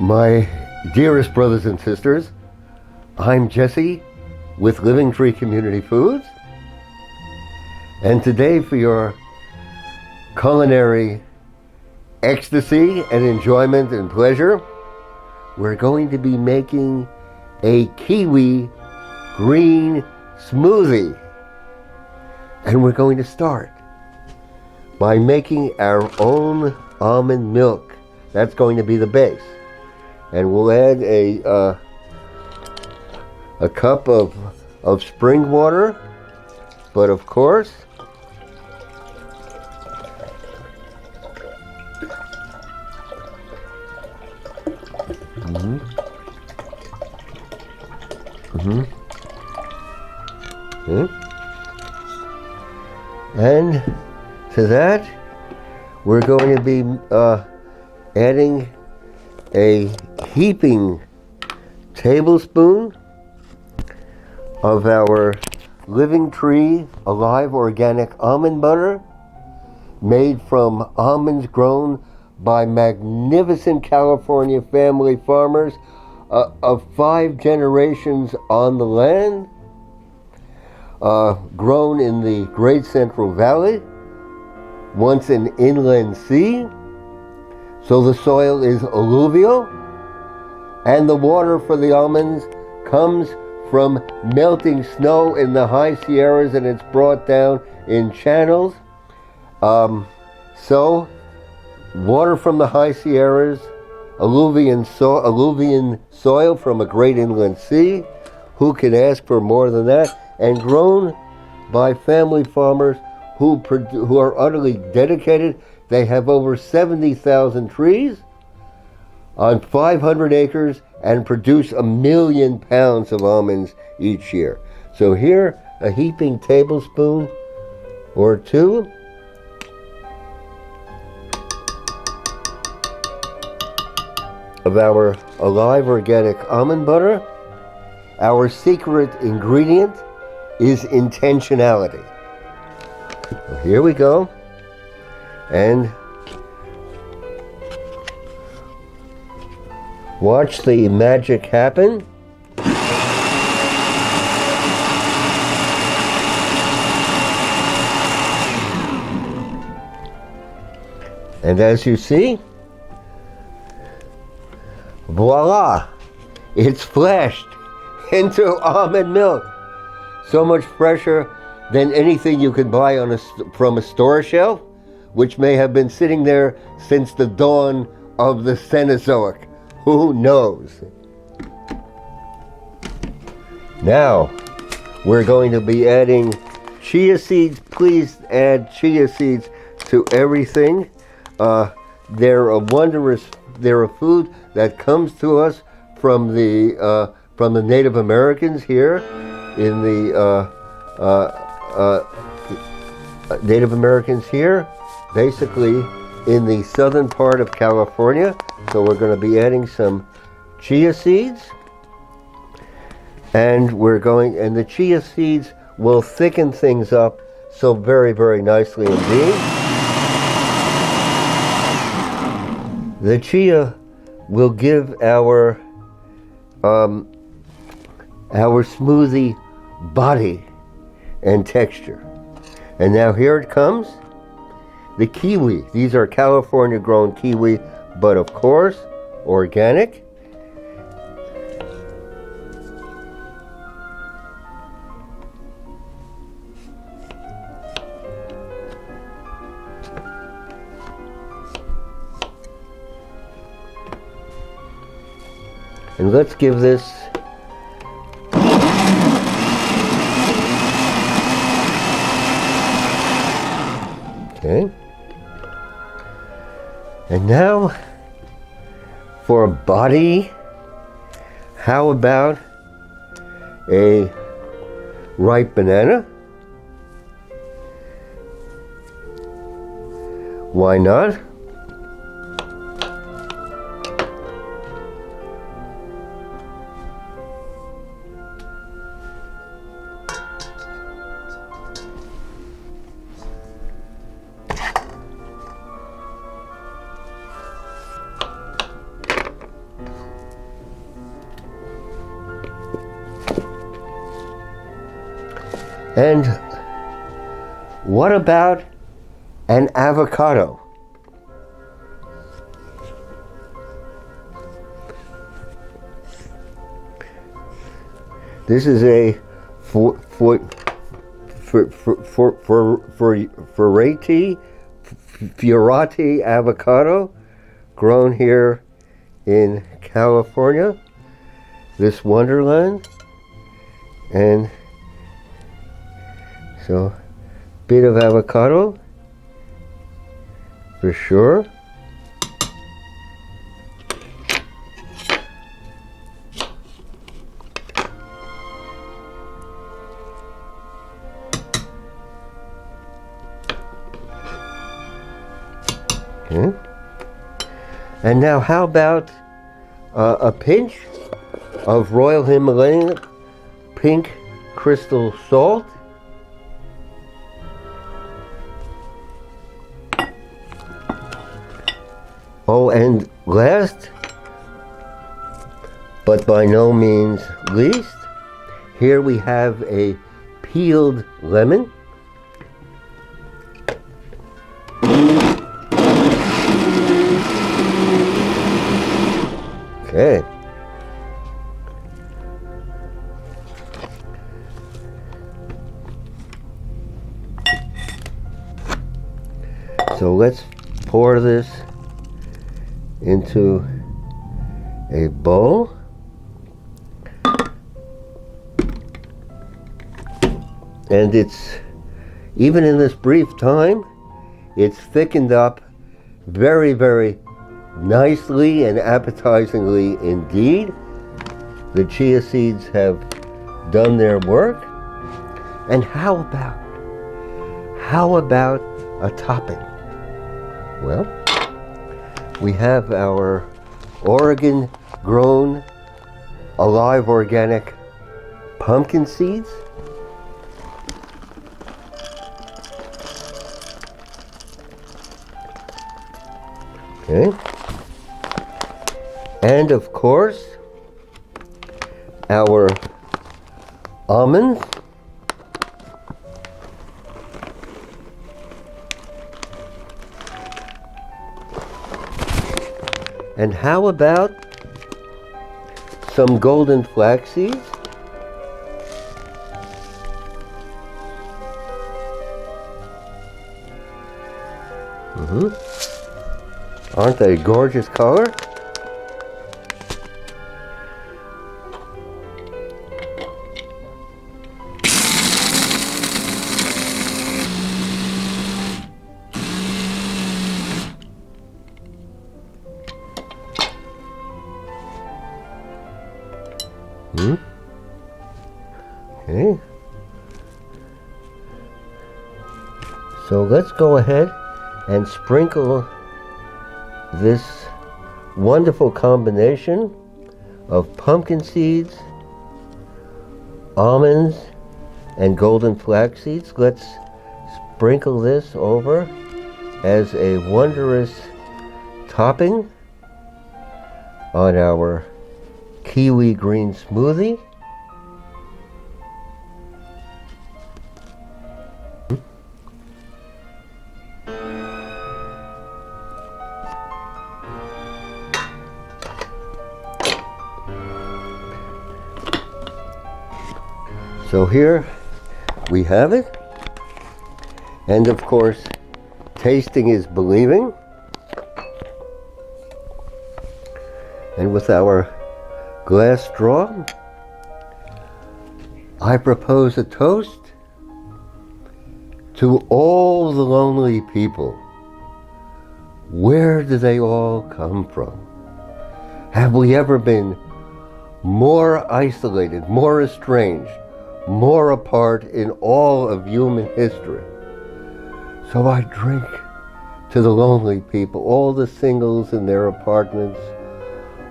My dearest brothers and sisters, I'm Jesse with Living Tree Community Foods, and today for your culinary ecstasy and enjoyment and pleasure, we're going to be making a Kiwi Green Smoothie. And we're going to start by making our own almond milk. That's going to be the base. And we'll add a cup of spring water, but of course, and to that, we're going to be adding a heaping tablespoon of our Living Tree Alive Organic Almond Butter, made from almonds grown by magnificent California family farmers of 5 generations on the land, grown in the Great Central Valley, once an inland sea. So the soil is alluvial, and the water for the almonds comes from melting snow in the high Sierras, and it's brought down in channels. So water from the high Sierras, alluvian soil from a great inland sea. Who can ask for more than that? And grown by family farmers who are utterly dedicated. They have over 70,000 trees on 500 acres and produce 1 million pounds of almonds each year. So here, a heaping tablespoon or two of our Alive Organic Almond Butter. Our secret ingredient is intentionality. So here we go. And watch the magic happen. And as you see, voila, it's flashed into almond milk. So much fresher than anything you could buy from a store shelf, which may have been sitting there since the dawn of the Cenozoic. Who knows? Now, we're going to be adding chia seeds. Please add chia seeds to everything. They're a food that comes to us from the Native Americans here in the Native Americans here, basically in the southern part of California. So we're going to be adding some chia seeds, and the chia seeds will thicken things up so very, very nicely indeed. The chia will give our smoothie body and texture. And now here it comes. The kiwi. These are California grown kiwi, but of course, organic. And let's give this okay. And now for a body, how about a ripe banana? Why not? And what about an avocado? This is a Fiorati avocado grown here in California, this wonderland. And so, bit of avocado for sure. Okay. And now how about a pinch of Royal Himalayan pink crystal salt. Oh, and last, but by no means least, here we have a peeled lemon. Okay. So let's pour this into a bowl. And it's, even in this brief time, it's thickened up very, very nicely and appetizingly indeed. The chia seeds have done their work. And how about a topping? Well, we have our Oregon grown alive organic pumpkin seeds. Okay. And of course, our almonds. And how about some golden flax seeds? Aren't they a gorgeous color? Okay. So let's go ahead and sprinkle this wonderful combination of pumpkin seeds, almonds, and golden flax seeds. Let's sprinkle this over as a wondrous topping on our Kiwi Green Smoothie. So here we have it, and of course, tasting is believing. And with our glass straw, I propose a toast to all the lonely people. Where do they all come from? Have we ever been more isolated, more estranged, more apart in all of human history? So I drink to the lonely people, all the singles in their apartments,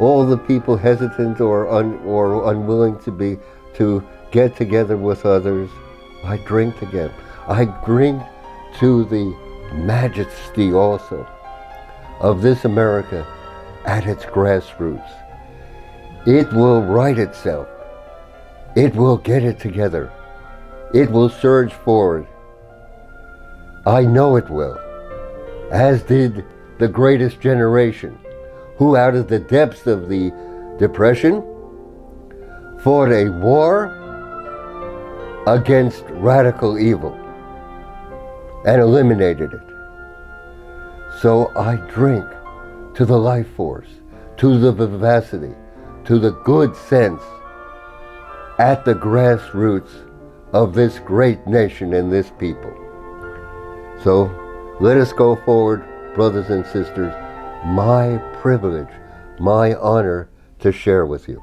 all the people hesitant or unwilling to get together with others. I drink to them. I drink to the majesty also of this America at its grassroots. It will right itself. It will get it together. it will surge forward. I know it will, as did the greatest generation, who out of the depths of the Depression fought a war against radical evil and eliminated it. So I drink to the life force, to the vivacity, to the good sense at the grassroots of this great nation and this people. So let us go forward, brothers and sisters. My privilege, my honor to share with you.